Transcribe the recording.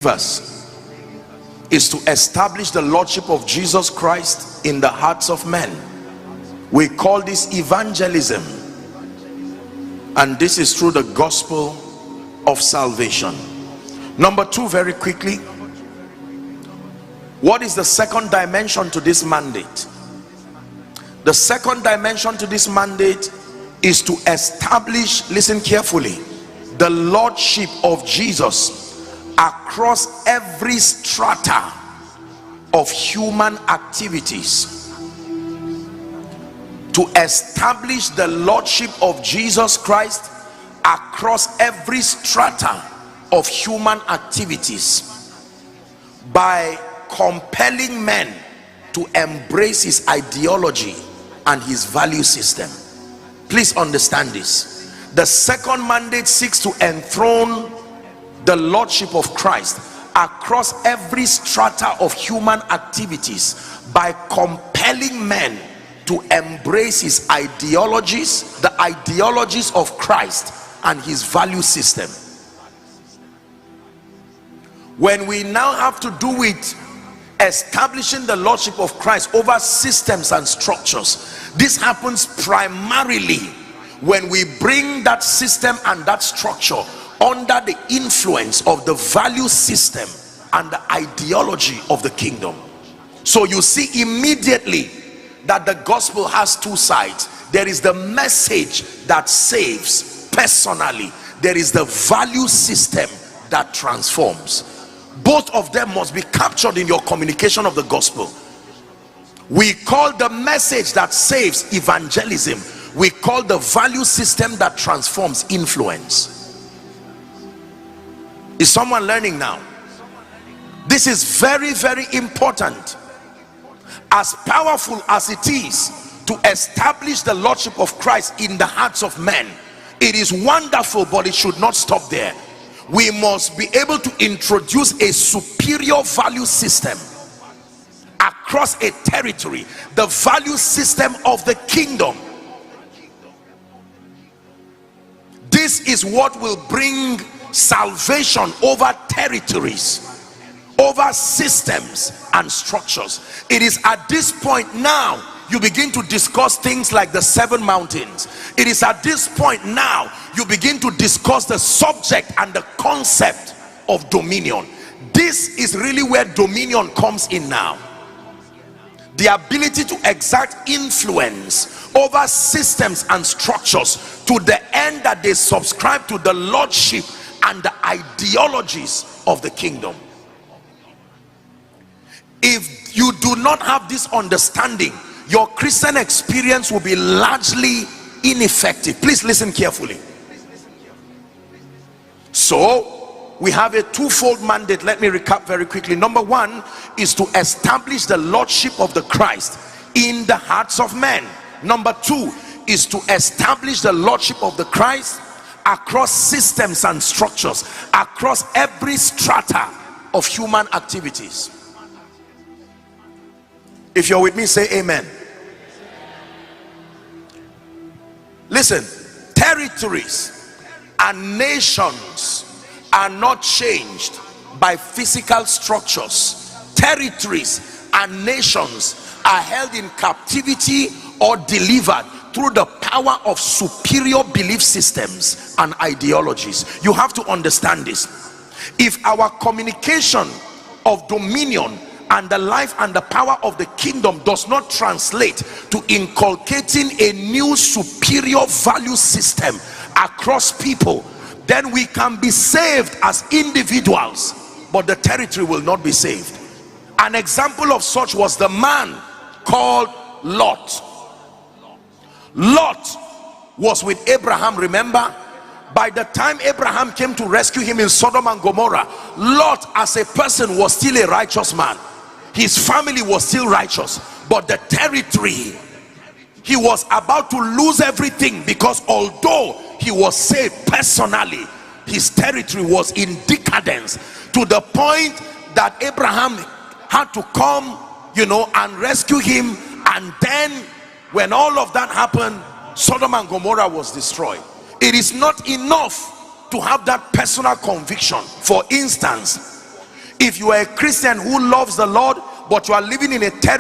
Verse is to establish the lordship of Jesus Christ in the hearts of men. We call this evangelism, and this is through the gospel of salvation. Number two, very quickly, what is the second dimension to this mandate? The second dimension to this mandate is to establish, listen carefully, the lordship of Jesus across every strata of human activities. To establish the lordship of Jesus Christ across every strata of human activities by compelling men to embrace his ideology and his value system. Please understand this. The second mandate seeks to enthrone the lordship of Christ across every strata of human activities by compelling men to embrace his ideologies, the ideologies of Christ and his value system. When we now have to do with establishing the lordship of Christ over systems and structures, this happens primarily when we bring that system and that structure under the influence of the value system and the ideology of the kingdom. So you see immediately that the gospel has two sides. There is the message that saves personally, there is the value system that transforms. Both of them must be captured in your communication of the gospel. We call the message that saves evangelism. We call the value system that transforms influence. Is someone learning now? This is very, very important. As powerful as it is to establish the lordship of Christ in the hearts of men, it is wonderful, but it should not stop there. We must be able to introduce a superior value system across a territory, the value system of the kingdom. This is what will bring salvation over territories, over systems and structures. It is at this point now you begin to discuss things like the 7 mountains. It is at this point now you begin to discuss the subject and the concept of dominion. This is really where dominion comes in now. The ability to exert influence over systems and structures to the end that they subscribe to the lordship and the ideologies of the kingdom. If you do not have this understanding, your Christian experience will be largely ineffective. Please listen carefully. So we have a twofold mandate. Let me recap very quickly. Number one is to establish the lordship of the Christ in the hearts of men. Number two is to establish the lordship of the Christ across systems and structures, across every strata of human activities. If you're with me, say amen. Listen, territories and nations are not changed by physical structures. Territories and nations are held in captivity or delivered through the power of superior belief systems and ideologies. You have to understand this. If our communication of dominion and the life and the power of the kingdom does not translate to inculcating a new superior value system across people, then we can be saved as individuals, but the territory will not be saved. An example of such was the man called Lot. Lot was with Abraham, remember? By the time Abraham came to rescue him in Sodom and Gomorrah, Lot as a person was still a righteous man. His family was still righteous, but the territory, he was about to lose everything, because although he was saved personally, his territory was in decadence, to the point that Abraham had to come, and rescue him. And then when all of that happened, Sodom and Gomorrah was destroyed. It is not enough to have that personal conviction. For instance, If you are a Christian who loves the Lord but you are living in a territory